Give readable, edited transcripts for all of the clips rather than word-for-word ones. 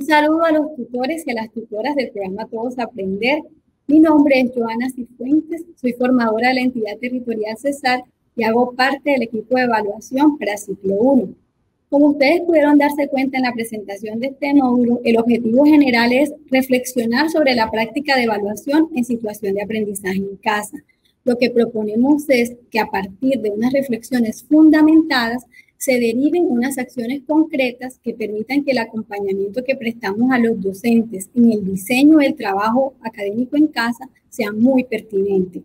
saludo a los tutores y a las tutoras del programa Todos Aprender. Mi nombre es Joana Cifuentes, soy formadora de la entidad territorial CESAR y hago parte del equipo de evaluación para ciclo 1. Como ustedes pudieron darse cuenta en la presentación de este módulo, el objetivo general es reflexionar sobre la práctica de evaluación en situación de aprendizaje en casa. Lo que proponemos es que a partir de unas reflexiones fundamentadas se deriven unas acciones concretas que permitan que el acompañamiento que prestamos a los docentes en el diseño del trabajo académico en casa sea muy pertinente.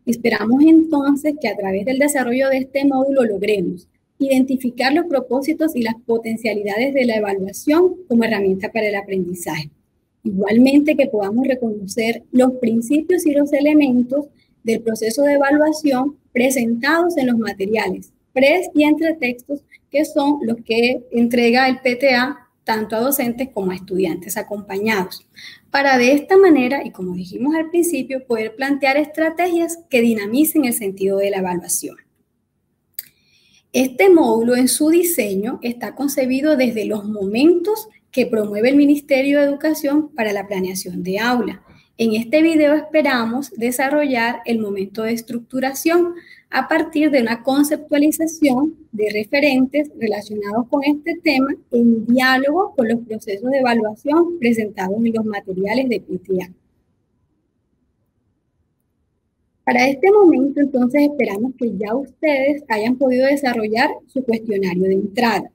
Esperamos entonces que a través del desarrollo de este módulo logremos identificar los propósitos y las potencialidades de la evaluación como herramienta para el aprendizaje. Igualmente que podamos reconocer los principios y los elementos del proceso de evaluación presentados en los materiales pres y entretextos, que son los que entrega el PTA tanto a docentes como a estudiantes acompañados, para de esta manera, y como dijimos al principio, poder plantear estrategias que dinamicen el sentido de la evaluación. Este módulo en su diseño está concebido desde los momentos que promueve el Ministerio de Educación para la planeación de aula. En este video esperamos desarrollar el momento de estructuración a partir de una conceptualización de referentes relacionados con este tema en diálogo con los procesos de evaluación presentados en los materiales de PTA. Para este momento, entonces, esperamos que ya ustedes hayan podido desarrollar su cuestionario de entrada.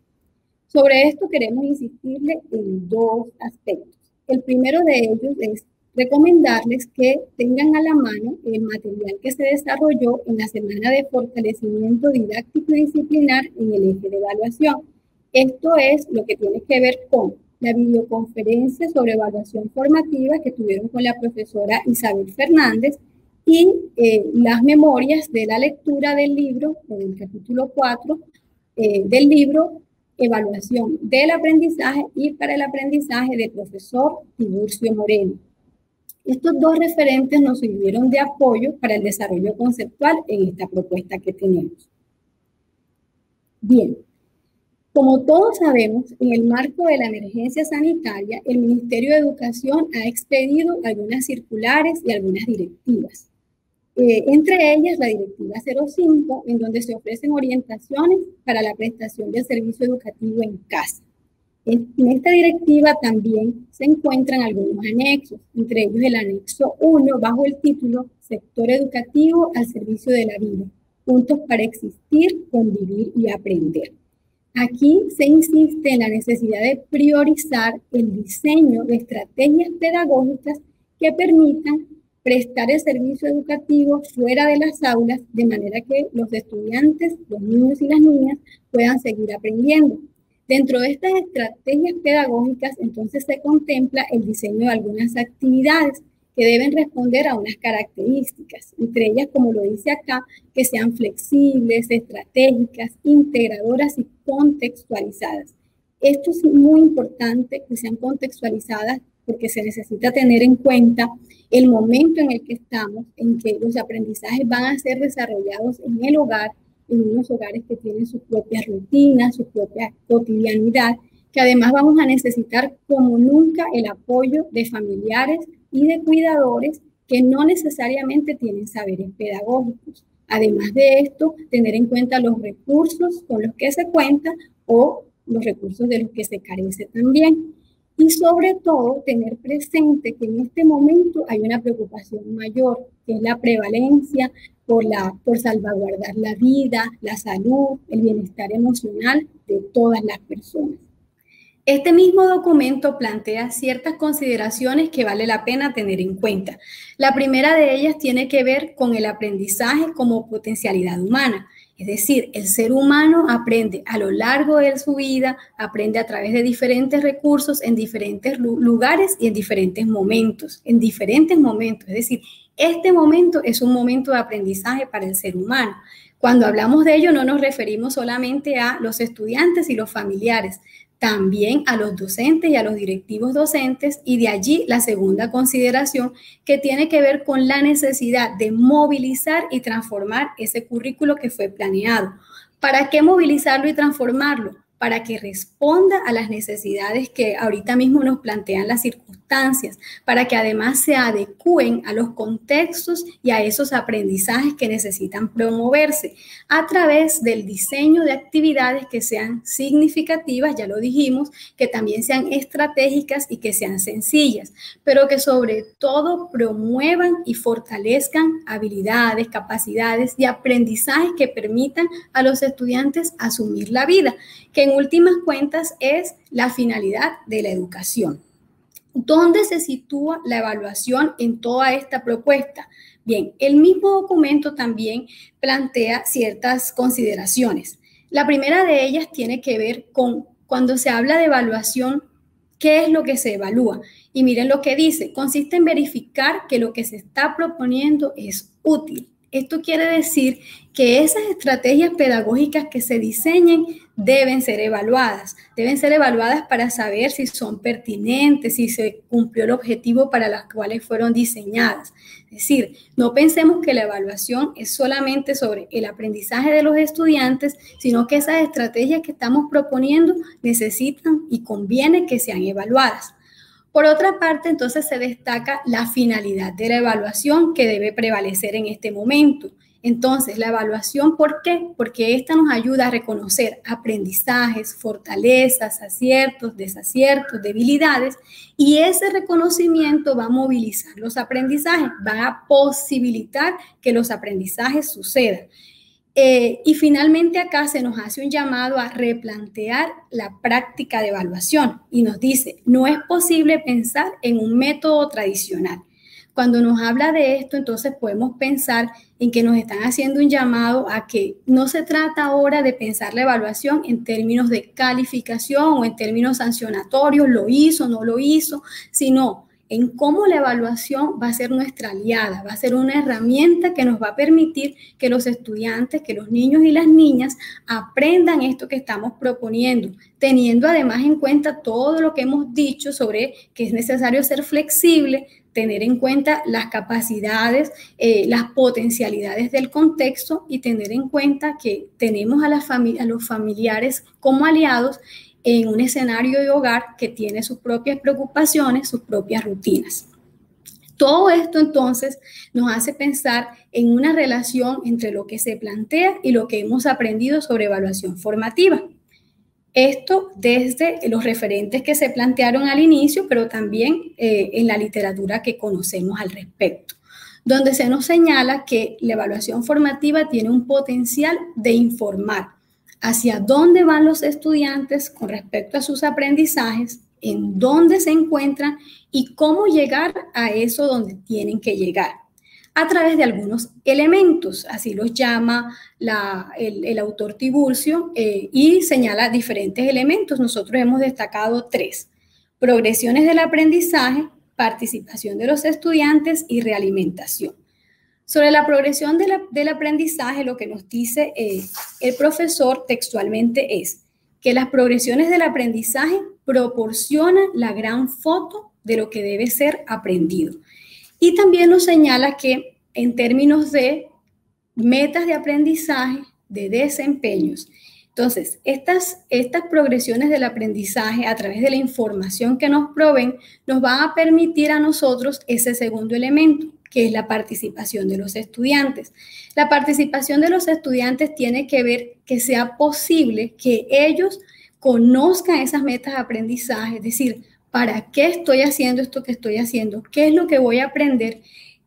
Sobre esto queremos insistirle en dos aspectos. El primero de ellos es recomendarles que tengan a la mano el material que se desarrolló en la semana de fortalecimiento didáctico y disciplinar en el eje de evaluación. Esto es lo que tiene que ver con la videoconferencia sobre evaluación formativa que tuvieron con la profesora Isabel Fernández y las memorias de la lectura del libro, del capítulo 4 del libro Evaluación del Aprendizaje y para el Aprendizaje del profesor Tiburcio Moreno. Estos dos referentes nos sirvieron de apoyo para el desarrollo conceptual en esta propuesta que tenemos. Bien, como todos sabemos, en el marco de la emergencia sanitaria, el Ministerio de Educación ha expedido algunas circulares y algunas directivas. Entre ellas la Directiva 05, en donde se ofrecen orientaciones para la prestación del servicio educativo en casa. En esta directiva también se encuentran algunos anexos, entre ellos el anexo 1 bajo el título Sector Educativo al Servicio de la Vida, Juntos para Existir, Convivir y Aprender. Aquí se insiste en la necesidad de priorizar el diseño de estrategias pedagógicas que permitan prestar el servicio educativo fuera de las aulas, de manera que los estudiantes, los niños y las niñas puedan seguir aprendiendo. Dentro de estas estrategias pedagógicas, entonces se contempla el diseño de algunas actividades que deben responder a unas características, entre ellas, como lo dice acá, que sean flexibles, estratégicas, integradoras y contextualizadas. Esto es muy importante, que sean contextualizadas, porque se necesita tener en cuenta el momento en el que estamos, en que los aprendizajes van a ser desarrollados en el hogar, en unos hogares que tienen sus propias rutinas, su propia cotidianidad, que además vamos a necesitar como nunca el apoyo de familiares y de cuidadores que no necesariamente tienen saberes pedagógicos. Además de esto, tener en cuenta los recursos con los que se cuenta o los recursos de los que se carece también. Y sobre todo, tener presente que en este momento hay una preocupación mayor, que es la prevalencia por salvaguardar la vida, la salud, el bienestar emocional de todas las personas. Este mismo documento plantea ciertas consideraciones que vale la pena tener en cuenta. La primera de ellas tiene que ver con el aprendizaje como potencialidad humana. Es decir, el ser humano aprende a lo largo de su vida, aprende a través de diferentes recursos, en diferentes lugares y en diferentes momentos. Es decir, este momento es un momento de aprendizaje para el ser humano. Cuando hablamos de ello, no nos referimos solamente a los estudiantes y los familiares, también a los docentes y a los directivos docentes, y de allí la segunda consideración que tiene que ver con la necesidad de movilizar y transformar ese currículo que fue planeado. ¿Para qué movilizarlo y transformarlo? para que responda a las necesidades que ahorita mismo nos plantean las circunstancias, para que además se adecúen a los contextos y a esos aprendizajes que necesitan promoverse a través del diseño de actividades que sean significativas, ya lo dijimos, que también sean estratégicas y que sean sencillas, pero que sobre todo promuevan y fortalezcan habilidades, capacidades y aprendizajes que permitan a los estudiantes asumir la vida, que en últimas cuentas es la finalidad de la educación. ¿Dónde se sitúa la evaluación en toda esta propuesta? Bien, el mismo documento también plantea ciertas consideraciones. La primera de ellas tiene que ver con cuando se habla de evaluación, ¿qué es lo que se evalúa? Y miren lo que dice, consiste en verificar que lo que se está proponiendo es útil. Esto quiere decir que esas estrategias pedagógicas que se diseñen deben ser evaluadas para saber si son pertinentes, si se cumplió el objetivo para los cuales fueron diseñadas. Es decir, no pensemos que la evaluación es solamente sobre el aprendizaje de los estudiantes, sino que esas estrategias que estamos proponiendo necesitan y conviene que sean evaluadas. Por otra parte, entonces se destaca la finalidad de la evaluación que debe prevalecer en este momento. Entonces, la evaluación, ¿por qué? Porque esta nos ayuda a reconocer aprendizajes, fortalezas, aciertos, desaciertos, debilidades, y ese reconocimiento va a movilizar los aprendizajes, va a posibilitar que los aprendizajes sucedan. Y finalmente acá se nos hace un llamado a replantear la práctica de evaluación y nos dice, no es posible pensar en un método tradicional. Cuando nos habla de esto, entonces podemos pensar en que nos están haciendo un llamado a que no se trata ahora de pensar la evaluación en términos de calificación o en términos sancionatorios, lo hizo, no lo hizo, sino en cómo la evaluación va a ser nuestra aliada, va a ser una herramienta que nos va a permitir que los estudiantes, que los niños y las niñas aprendan esto que estamos proponiendo, teniendo además en cuenta todo lo que hemos dicho sobre que es necesario ser flexible, tener en cuenta las capacidades, las potencialidades del contexto y tener en cuenta que tenemos a los familiares como aliados en un escenario de hogar que tiene sus propias preocupaciones, sus propias rutinas. Todo esto entonces nos hace pensar en una relación entre lo que se plantea y lo que hemos aprendido sobre evaluación formativa. Esto desde los referentes que se plantearon al inicio, pero también en la literatura que conocemos al respecto, donde se nos señala que la evaluación formativa tiene un potencial de informar hacia dónde van los estudiantes con respecto a sus aprendizajes, en dónde se encuentran y cómo llegar a eso donde tienen que llegar, a través de algunos elementos, así los llama el autor Tiburcio, y señala diferentes elementos. Nosotros hemos destacado 3: progresiones del aprendizaje, participación de los estudiantes y realimentación. Sobre la progresión del aprendizaje, lo que nos dice el profesor textualmente es que las progresiones del aprendizaje proporcionan la gran foto de lo que debe ser aprendido. Y también nos señala que en términos de metas de aprendizaje, de desempeños, entonces estas progresiones del aprendizaje a través de la información que nos proveen nos van a permitir a nosotros ese segundo elemento, que es la participación de los estudiantes. La participación de los estudiantes tiene que ver que sea posible que ellos conozcan esas metas de aprendizaje, es decir, ¿para qué estoy haciendo esto que estoy haciendo? ¿Qué es lo que voy a aprender?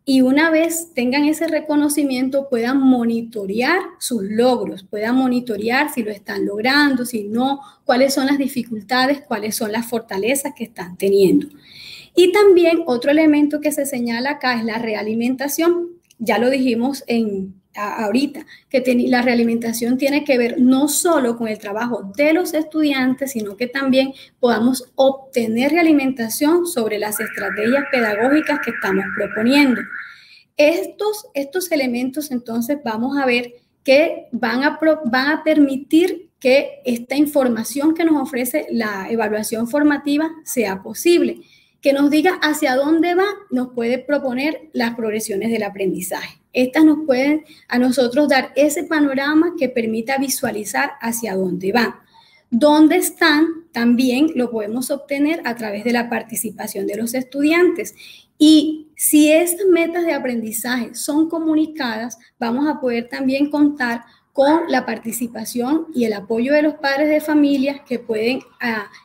Y una vez tengan ese reconocimiento, puedan monitorear sus logros, puedan monitorear si lo están logrando, si no, cuáles son las dificultades, cuáles son las fortalezas que están teniendo. Y también otro elemento que se señala acá es la realimentación. Ya lo dijimos ahorita, que la realimentación tiene que ver no solo con el trabajo de los estudiantes, sino que también podamos obtener realimentación sobre las estrategias pedagógicas que estamos proponiendo. Estos elementos, entonces, vamos a ver que van a permitir que esta información que nos ofrece la evaluación formativa sea posible, que nos diga hacia dónde va, nos puede proponer las progresiones del aprendizaje. Estas nos pueden a nosotros dar ese panorama que permita visualizar hacia dónde va. ¿Dónde están? También lo podemos obtener a través de la participación de los estudiantes. Y si estas metas de aprendizaje son comunicadas, vamos a poder también contar con la participación y el apoyo de los padres de familia que pueden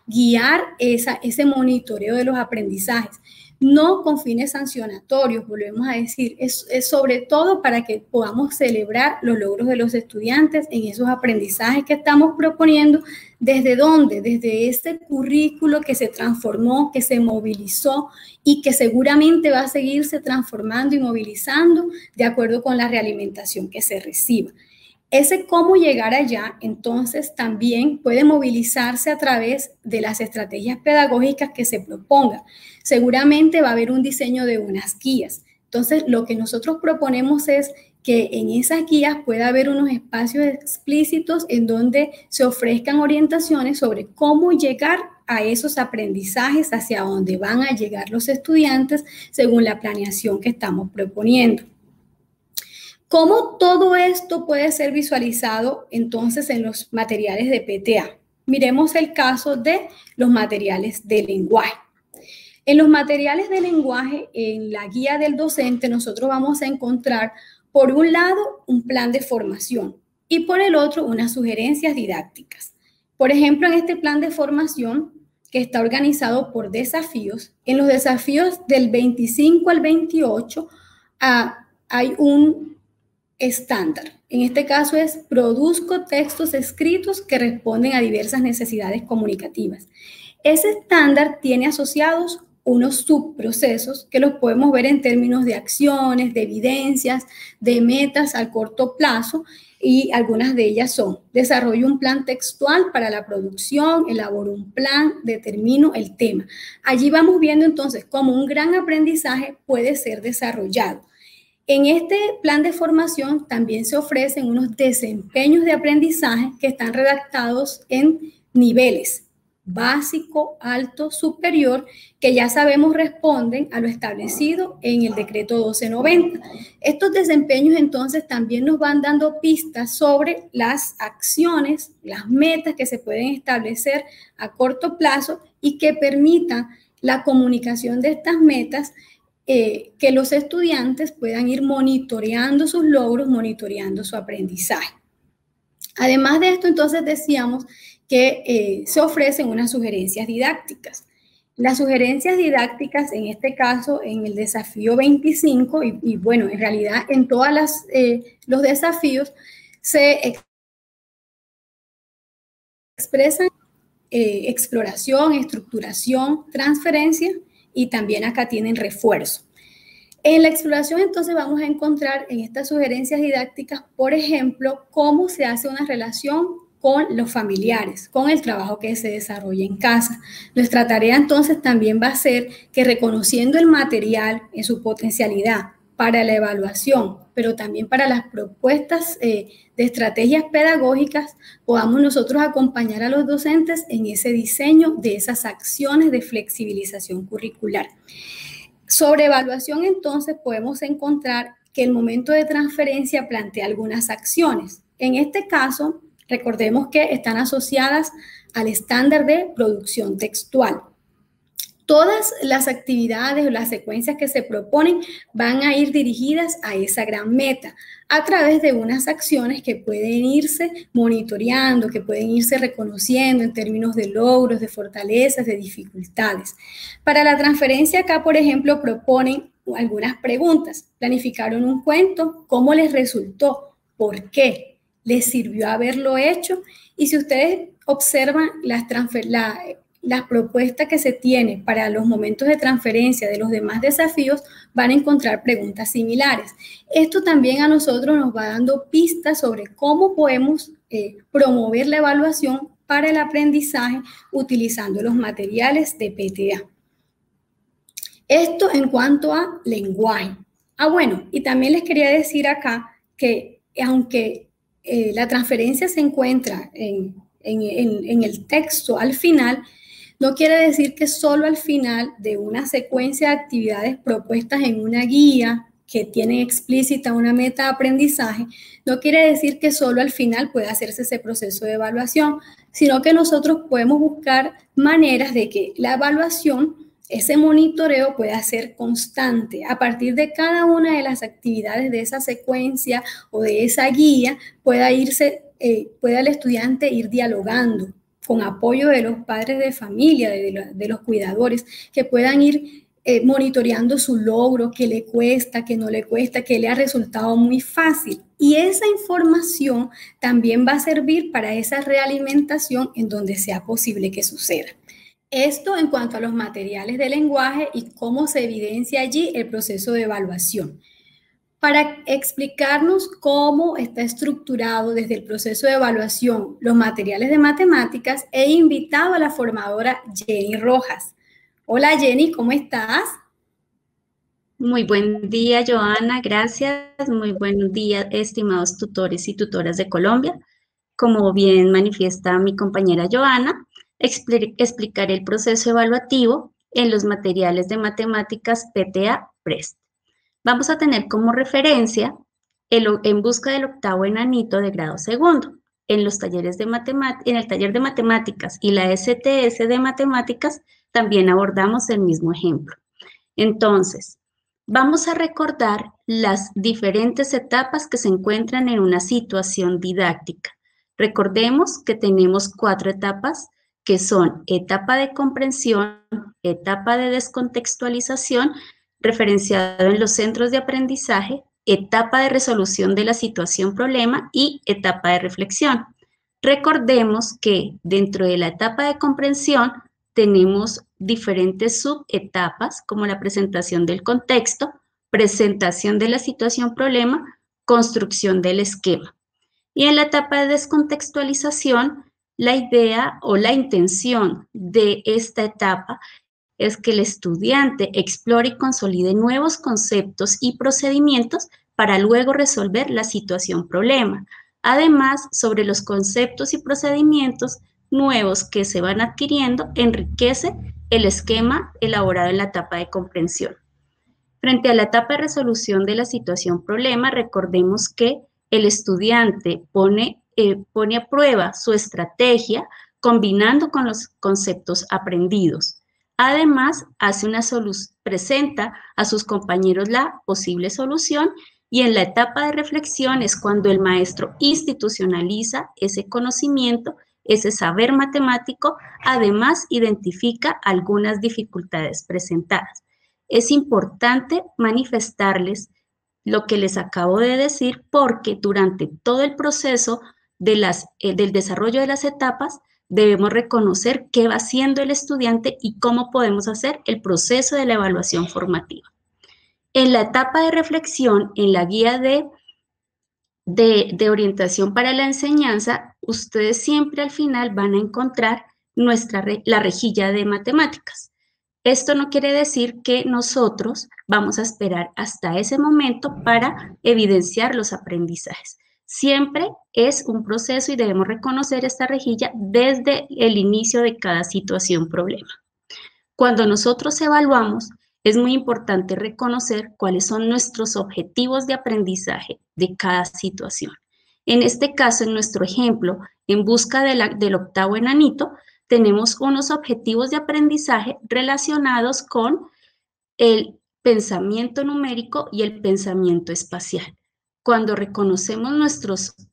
guiar ese monitoreo de los aprendizajes. No con fines sancionatorios, volvemos a decir, es sobre todo para que podamos celebrar los logros de los estudiantes en esos aprendizajes que estamos proponiendo. ¿Desde dónde? Desde este currículo que se transformó, que se movilizó y que seguramente va a seguirse transformando y movilizando de acuerdo con la realimentación que se reciba. Ese cómo llegar allá, entonces, también puede movilizarse a través de las estrategias pedagógicas que se propongan. Seguramente va a haber un diseño de unas guías. Entonces, lo que nosotros proponemos es que en esas guías pueda haber unos espacios explícitos en donde se ofrezcan orientaciones sobre cómo llegar a esos aprendizajes, hacia dónde van a llegar los estudiantes según la planeación que estamos proponiendo. ¿Cómo todo esto puede ser visualizado entonces en los materiales de PTA? Miremos el caso de los materiales de lenguaje. En los materiales de lenguaje, en la guía del docente, nosotros vamos a encontrar, por un lado, un plan de formación y por el otro, unas sugerencias didácticas. Por ejemplo, en este plan de formación, que está organizado por desafíos, en los desafíos del 25 al 28 hay un estándar. En este caso es: produzco textos escritos que responden a diversas necesidades comunicativas. Ese estándar tiene asociados unos subprocesos que los podemos ver en términos de acciones, de evidencias, de metas al corto plazo, y algunas de ellas son: desarrollo un plan textual para la producción, elaboro un plan, determino el tema. Allí vamos viendo entonces cómo un gran aprendizaje puede ser desarrollado. En este plan de formación también se ofrecen unos desempeños de aprendizaje que están redactados en niveles: básico, alto, superior, que ya sabemos responden a lo establecido en el decreto 1290. Estos desempeños entonces también nos van dando pistas sobre las acciones, las metas que se pueden establecer a corto plazo y que permitan la comunicación de estas metas, que los estudiantes puedan ir monitoreando sus logros, monitoreando su aprendizaje. Además de esto, entonces decíamos que se ofrecen unas sugerencias didácticas. Las sugerencias didácticas, en este caso, en el desafío 25, y bueno, en realidad en todos los desafíos, se expresan exploración, estructuración, transferencia, y también acá tienen refuerzo. En la exploración, entonces, vamos a encontrar en estas sugerencias didácticas, por ejemplo, cómo se hace una relación con los familiares, con el trabajo que se desarrolla en casa. Nuestra tarea, entonces, también va a ser que, reconociendo el material en su potencialidad para la evaluación, pero también para las propuestas de estrategias pedagógicas, podamos nosotros acompañar a los docentes en ese diseño de esas acciones de flexibilización curricular. Sobre evaluación, entonces, podemos encontrar que el momento de transferencia plantea algunas acciones. En este caso, recordemos que están asociadas al estándar de producción textual. Todas las actividades o las secuencias que se proponen van a ir dirigidas a esa gran meta a través de unas acciones que pueden irse monitoreando, que pueden irse reconociendo en términos de logros, de fortalezas, de dificultades. Para la transferencia acá, por ejemplo, proponen algunas preguntas. ¿Planificaron un cuento? ¿Cómo les resultó? ¿Por qué? ¿Les sirvió haberlo hecho? Y si ustedes observan las propuestas que se tienen para los momentos de transferencia de los demás desafíos, van a encontrar preguntas similares. Esto también a nosotros nos va dando pistas sobre cómo podemos promover la evaluación para el aprendizaje utilizando los materiales de PTA. Esto en cuanto a lenguaje. Bueno, y también les quería decir acá que aunque la transferencia se encuentra en el texto al final, no quiere decir que solo al final de una secuencia de actividades propuestas en una guía que tienen explícita una meta de aprendizaje, no quiere decir que solo al final pueda hacerse ese proceso de evaluación, sino que nosotros podemos buscar maneras de que la evaluación, ese monitoreo pueda ser constante. A partir de cada una de las actividades de esa secuencia o de esa guía, pueda el estudiante ir dialogando con apoyo de los padres de familia, de los cuidadores, que puedan ir monitoreando su logro, qué le cuesta, qué no le cuesta, qué le ha resultado muy fácil. Y esa información también va a servir para esa realimentación en donde sea posible que suceda. Esto en cuanto a los materiales de lenguaje y cómo se evidencia allí el proceso de evaluación. Para explicarnos cómo está estructurado desde el proceso de evaluación los materiales de matemáticas, he invitado a la formadora Jenny Rojas. Hola Jenny, ¿cómo estás? Muy buen día, Joana, gracias. Muy buenos días, estimados tutores y tutoras de Colombia. Como bien manifiesta mi compañera Joana, explicaré el proceso evaluativo en los materiales de matemáticas PTA PREST. Vamos a tener como referencia En busca del octavo enanito de grado segundo. En los talleres de en el taller de matemáticas y la STS de matemáticas también abordamos el mismo ejemplo. Entonces, vamos a recordar las diferentes etapas que se encuentran en una situación didáctica. Recordemos que tenemos 4 etapas que son etapa de comprensión, etapa de descontextualización, referenciado en los centros de aprendizaje, etapa de resolución de la situación problema y etapa de reflexión. Recordemos que dentro de la etapa de comprensión tenemos diferentes subetapas como la presentación del contexto, presentación de la situación problema, construcción del esquema. Y en la etapa de descontextualización, la idea o la intención de esta etapa es que el estudiante explore y consolide nuevos conceptos y procedimientos para luego resolver la situación problema. Además, sobre los conceptos y procedimientos nuevos que se van adquiriendo, enriquece el esquema elaborado en la etapa de comprensión. Frente a la etapa de resolución de la situación problema, recordemos que el estudiante pone a prueba su estrategia combinando con los conceptos aprendidos. Además, presenta a sus compañeros la posible solución y en la etapa de reflexión es cuando el maestro institucionaliza ese conocimiento, ese saber matemático, además identifica algunas dificultades presentadas. Es importante manifestarles lo que les acabo de decir porque durante todo el proceso del desarrollo de las etapas debemos reconocer qué va haciendo el estudiante y cómo podemos hacer el proceso de la evaluación formativa. En la etapa de reflexión, en la guía de orientación para la enseñanza, ustedes siempre al final van a encontrar la rejilla de matemáticas. Esto no quiere decir que nosotros vamos a esperar hasta ese momento para evidenciar los aprendizajes. Siempre es un proceso y debemos reconocer esta rejilla desde el inicio de cada situación problema. Cuando nosotros evaluamos, es muy importante reconocer cuáles son nuestros objetivos de aprendizaje de cada situación. En este caso, en nuestro ejemplo, en busca del octavo enanito, tenemos unos objetivos de aprendizaje relacionados con el pensamiento numérico y el pensamiento espacial. Cuando reconocemos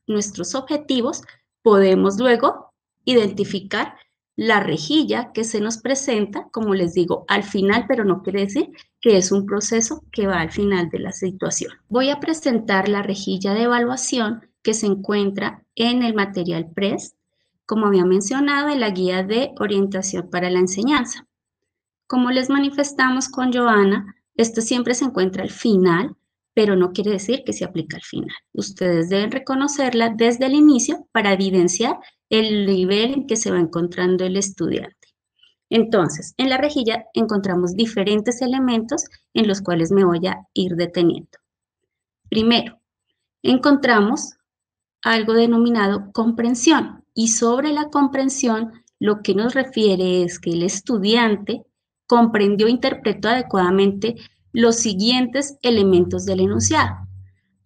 nuestros objetivos, podemos luego identificar la rejilla que se nos presenta, como les digo, al final, pero no quiere decir que es un proceso que va al final de la situación. Voy a presentar la rejilla de evaluación que se encuentra en el material PREST, como había mencionado, en la guía de orientación para la enseñanza. Como les manifestamos con Joana, esto siempre se encuentra al final, pero no quiere decir que se aplica al final. Ustedes deben reconocerla desde el inicio para evidenciar el nivel en que se va encontrando el estudiante. Entonces, en la rejilla encontramos diferentes elementos en los cuales me voy a ir deteniendo. Primero, encontramos algo denominado comprensión y sobre la comprensión lo que nos refiere es que el estudiante comprendió e interpretó adecuadamente los siguientes elementos del enunciado.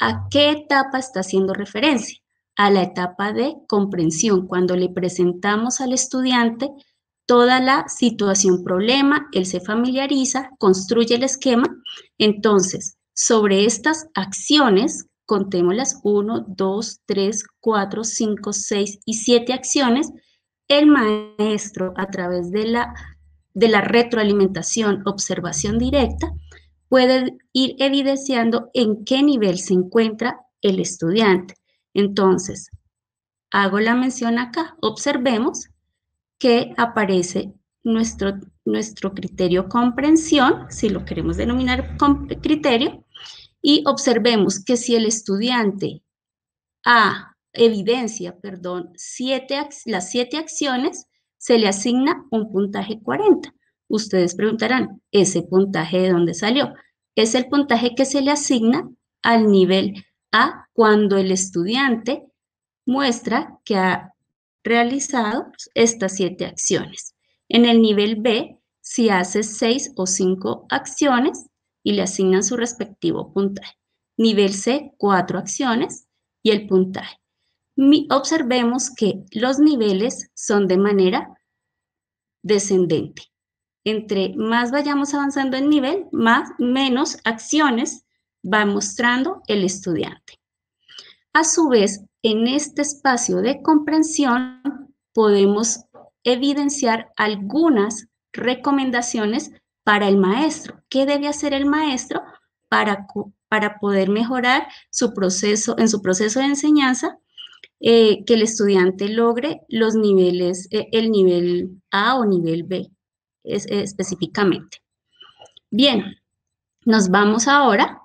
¿A qué etapa está haciendo referencia? A la etapa de comprensión, cuando le presentamos al estudiante toda la situación problema, él se familiariza, construye el esquema. Entonces, sobre estas acciones, contémoslas 1, 2, 3, 4, 5, 6 y 7 acciones, el maestro a través de la retroalimentación, observación directa, puede ir evidenciando en qué nivel se encuentra el estudiante. Entonces, hago la mención acá, observemos que aparece nuestro criterio comprensión, si lo queremos denominar criterio, y observemos que si el estudiante evidencia, las 7 acciones, se le asigna un puntaje 40. Ustedes preguntarán, ¿ese puntaje de dónde salió? Es el puntaje que se le asigna al nivel A cuando el estudiante muestra que ha realizado estas 7 acciones. En el nivel B, si hace 6 o 5 acciones y le asignan su respectivo puntaje. Nivel C, 4 acciones y el puntaje. Observemos que los niveles son de manera descendente. Entre más vayamos avanzando en nivel, menos acciones va mostrando el estudiante. A su vez, en este espacio de comprensión podemos evidenciar algunas recomendaciones para el maestro. ¿Qué debe hacer el maestro para poder mejorar en su proceso de enseñanza? Que el estudiante logre los niveles, el nivel A o nivel B específicamente. Bien, nos vamos ahora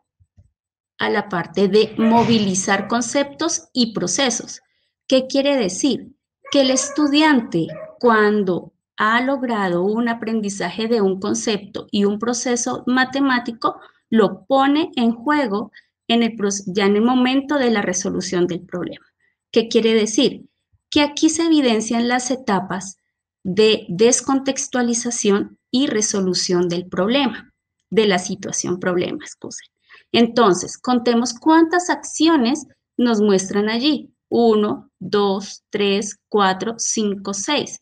a la parte de movilizar conceptos y procesos. ¿Qué quiere decir? Que el estudiante, cuando ha logrado un aprendizaje de un concepto y un proceso matemático, lo pone en juego ya en el momento de la resolución del problema. ¿Qué quiere decir? Que aquí se evidencian las etapas de descontextualización y resolución del problema, de la situación problema, excusen. Entonces, contemos cuántas acciones nos muestran allí. 1, 2, 3, 4, 5, 6.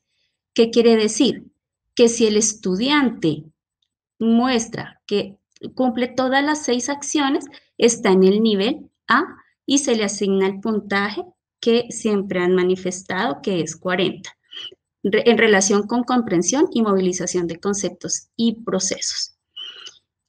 ¿Qué quiere decir? Que si el estudiante muestra que cumple todas las 6 acciones, está en el nivel A y se le asigna el puntaje que siempre han manifestado, que es 40, en relación con comprensión y movilización de conceptos y procesos.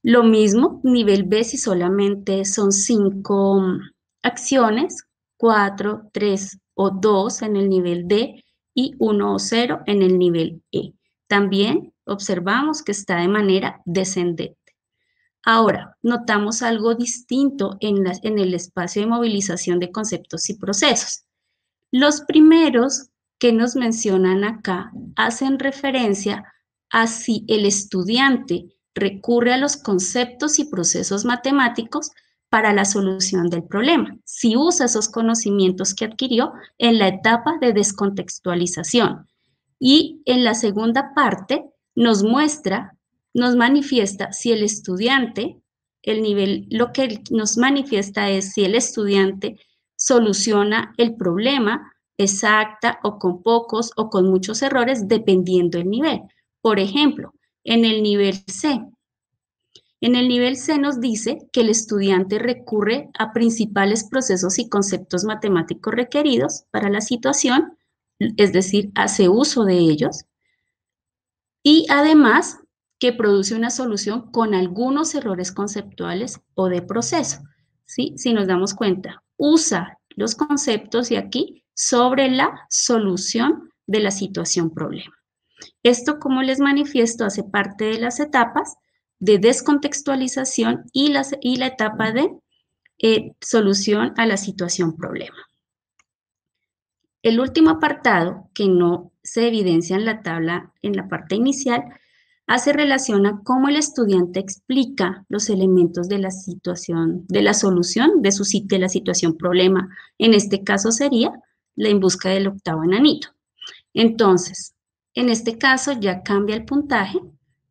Lo mismo, nivel B, si solamente son 5 acciones, 4, 3 o 2 en el nivel D y 1 o 0 en el nivel E. También observamos que está de manera descendente. Ahora, notamos algo distinto en el espacio de movilización de conceptos y procesos. Los primeros que nos mencionan acá hacen referencia a si el estudiante recurre a los conceptos y procesos matemáticos para la solución del problema, si usa esos conocimientos que adquirió en la etapa de descontextualización. Y en la segunda parte nos manifiesta si el estudiante, lo que nos manifiesta es si el estudiante soluciona el problema exacta o con pocos o con muchos errores dependiendo del nivel. Por ejemplo, en el nivel C. En el nivel C nos dice que el estudiante recurre a principales procesos y conceptos matemáticos requeridos para la situación, es decir, hace uso de ellos, y además que produce una solución con algunos errores conceptuales o de proceso. ¿Sí? Si nos damos cuenta, usa los conceptos y aquí sobre la solución de la situación problema. Esto, como les manifiesto, hace parte de las etapas de descontextualización y la etapa de solución a la situación problema. El último apartado, que no se evidencia en la tabla en la parte inicial, hace relación a cómo el estudiante explica los elementos de la situación, de la solución de la situación problema. En este caso sería la en busca del octavo enanito. Entonces, en este caso ya cambia el puntaje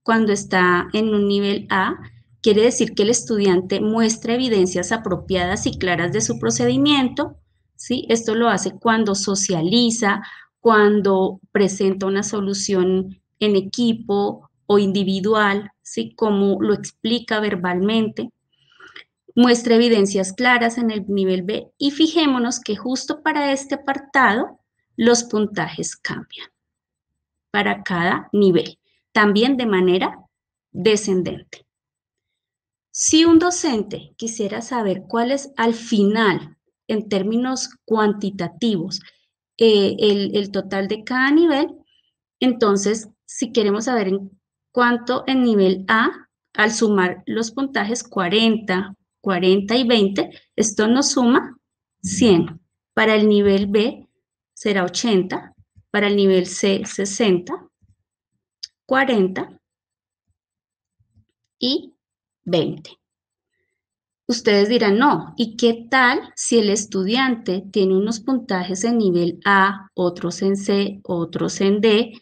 cuando está en un nivel A quiere decir que el estudiante muestra evidencias apropiadas y claras de su procedimiento, ¿sí? Esto lo hace cuando socializa, cuando presenta una solución en equipo o individual, ¿sí? Como lo explica verbalmente. Muestra evidencias claras en el nivel B y fijémonos que justo para este apartado los puntajes cambian para cada nivel, también de manera descendente. Si un docente quisiera saber cuál es al final, en términos cuantitativos, el total de cada nivel, entonces, si queremos saber en cuánto en nivel A, al sumar los puntajes 40, 40 y 20, esto nos suma 100. Para el nivel B será 80, para el nivel C 60, 40 y 20. Ustedes dirán, no, ¿y qué tal si el estudiante tiene unos puntajes en nivel A, otros en C, otros en D?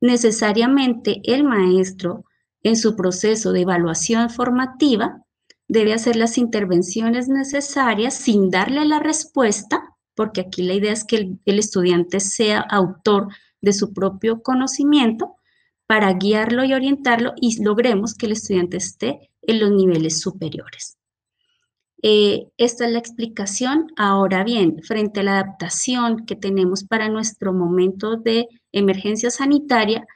Necesariamente el maestro, en su proceso de evaluación formativa, debe hacer las intervenciones necesarias sin darle la respuesta, porque aquí la idea es que el estudiante sea autor de su propio conocimiento, para guiarlo y orientarlo y logremos que el estudiante esté en los niveles superiores. Esta es la explicación. Ahora bien, frente a la adaptación que tenemos para nuestro momento de emergencia sanitaria,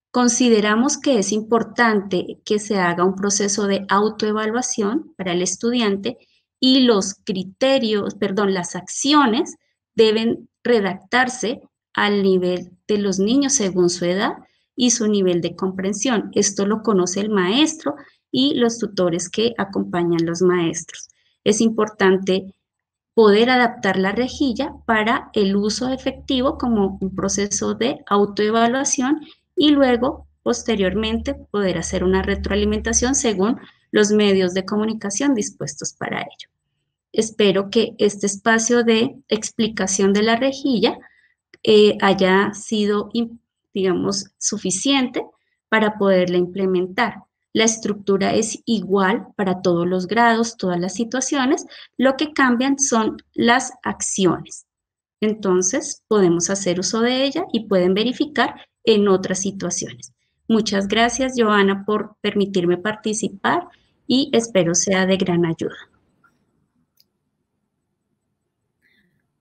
consideramos que es importante que se haga un proceso de autoevaluación para el estudiante y los criterios, perdón, las acciones deben redactarse al nivel de los niños según su edad y su nivel de comprensión. Esto lo conoce el maestro y los tutores que acompañan a los maestros. Es importante poder adaptar la rejilla para el uso efectivo como un proceso de autoevaluación y luego, posteriormente, poder hacer una retroalimentación según los medios de comunicación dispuestos para ello. Espero que este espacio de explicación de la rejilla haya sido, digamos, suficiente para poderla implementar. La estructura es igual para todos los grados, todas las situaciones. Lo que cambian son las acciones. Entonces, podemos hacer uso de ella y pueden verificar en otras situaciones. Muchas gracias, Joana, por permitirme participar y espero sea de gran ayuda.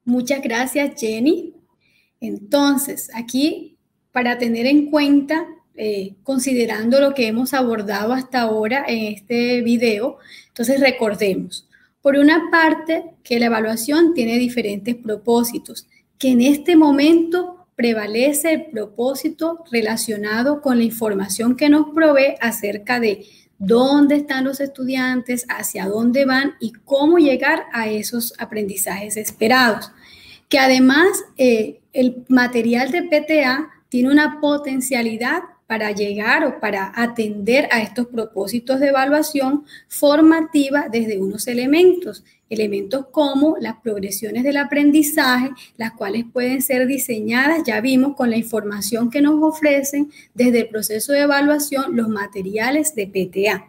Muchas gracias, Jenny. Entonces, aquí, para tener en cuenta, considerando lo que hemos abordado hasta ahora en este video, entonces recordemos, por una parte, que la evaluación tiene diferentes propósitos, que en este momento prevalece el propósito relacionado con la información que nos provee acerca de dónde están los estudiantes, hacia dónde van y cómo llegar a esos aprendizajes esperados. Que además el material de PTA tiene una potencialidad para llegar o para atender a estos propósitos de evaluación formativa desde unos elementos como las progresiones del aprendizaje, las cuales pueden ser diseñadas, ya vimos, con la información que nos ofrecen desde el proceso de evaluación los materiales de PTA.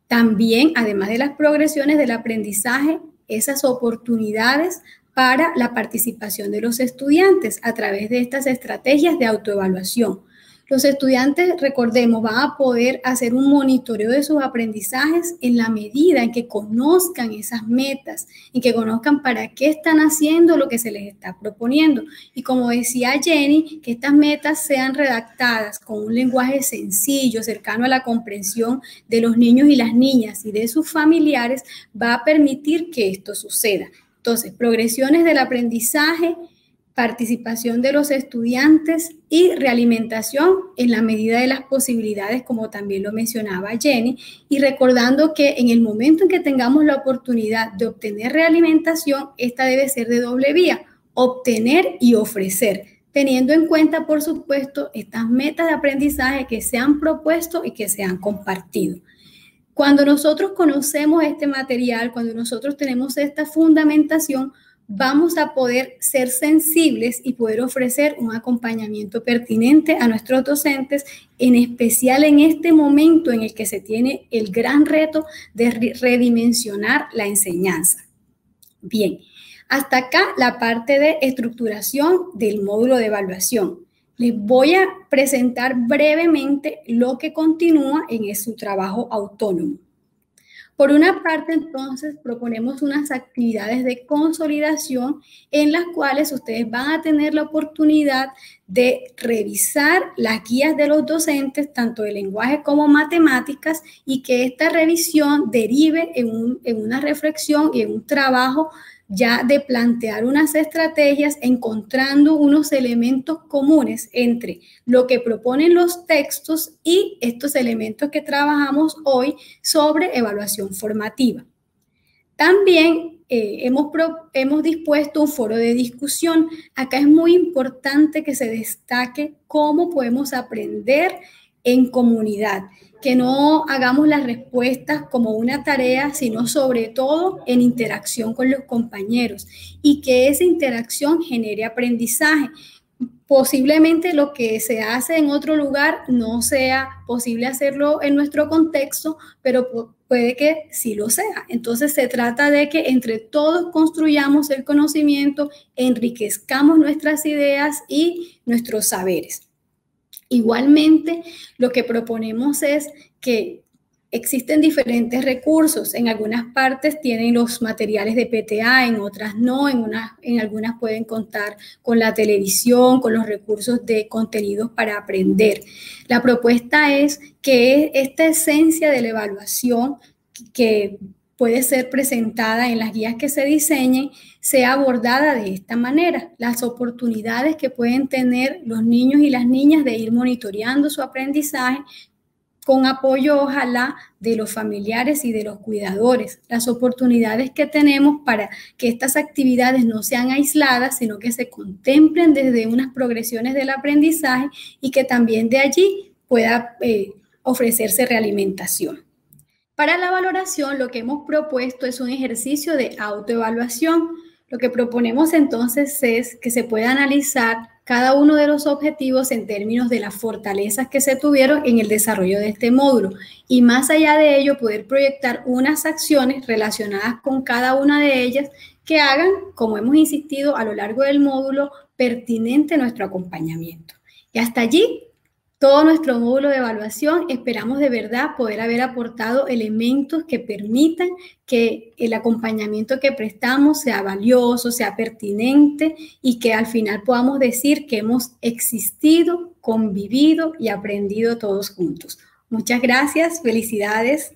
También, además de las progresiones del aprendizaje, esas oportunidades para la participación de los estudiantes a través de estas estrategias de autoevaluación. Los estudiantes, recordemos, van a poder hacer un monitoreo de sus aprendizajes en la medida en que conozcan esas metas, en que conozcan para qué están haciendo lo que se les está proponiendo. Y como decía Jenny, que estas metas sean redactadas con un lenguaje sencillo, cercano a la comprensión de los niños y las niñas y de sus familiares, va a permitir que esto suceda. Entonces, progresiones del aprendizaje, participación de los estudiantes y realimentación en la medida de las posibilidades, como también lo mencionaba Jenny, y recordando que en el momento en que tengamos la oportunidad de obtener realimentación, esta debe ser de doble vía, obtener y ofrecer, teniendo en cuenta, por supuesto, estas metas de aprendizaje que se han propuesto y que se han compartido. Cuando nosotros conocemos este material, cuando nosotros tenemos esta fundamentación, vamos a poder ser sensibles y poder ofrecer un acompañamiento pertinente a nuestros docentes, en especial en este momento en el que se tiene el gran reto de redimensionar la enseñanza. Bien, hasta acá la parte de estructuración del módulo de evaluación. Les voy a presentar brevemente lo que continúa en su trabajo autónomo. Por una parte, entonces, proponemos unas actividades de consolidación en las cuales ustedes van a tener la oportunidad de revisar las guías de los docentes, tanto de lenguaje como matemáticas, y que esta revisión derive en una reflexión y en un trabajo ya de plantear unas estrategias, encontrando unos elementos comunes entre lo que proponen los textos y estos elementos que trabajamos hoy sobre evaluación formativa. También hemos dispuesto un foro de discusión. Acá es muy importante que se destaque cómo podemos aprender en comunidad, que no hagamos las respuestas como una tarea, sino sobre todo en interacción con los compañeros, y que esa interacción genere aprendizaje. Posiblemente lo que se hace en otro lugar no sea posible hacerlo en nuestro contexto, pero puede que sí lo sea. Entonces se trata de que entre todos construyamos el conocimiento, enriquezcamos nuestras ideas y nuestros saberes. Igualmente, lo que proponemos es que existen diferentes recursos. En algunas partes tienen los materiales de PTA, en otras no, en algunas pueden contar con la televisión, con los recursos de contenidos para aprender. La propuesta es que esta esencia de la evaluación que puede ser presentada en las guías que se diseñen, sea abordada de esta manera. Las oportunidades que pueden tener los niños y las niñas de ir monitoreando su aprendizaje con apoyo, ojalá, de los familiares y de los cuidadores. Las oportunidades que tenemos para que estas actividades no sean aisladas, sino que se contemplen desde unas progresiones del aprendizaje y que también de allí pueda ofrecerse realimentación. Para la valoración, lo que hemos propuesto es un ejercicio de autoevaluación. Lo que proponemos entonces es que se pueda analizar cada uno de los objetivos en términos de las fortalezas que se tuvieron en el desarrollo de este módulo, y más allá de ello poder proyectar unas acciones relacionadas con cada una de ellas que hagan, como hemos insistido a lo largo del módulo, pertinente nuestro acompañamiento. Y hasta allí todo nuestro módulo de evaluación. Esperamos de verdad poder haber aportado elementos que permitan que el acompañamiento que prestamos sea valioso, sea pertinente, y que al final podamos decir que hemos existido, convivido y aprendido todos juntos. Muchas gracias, felicidades.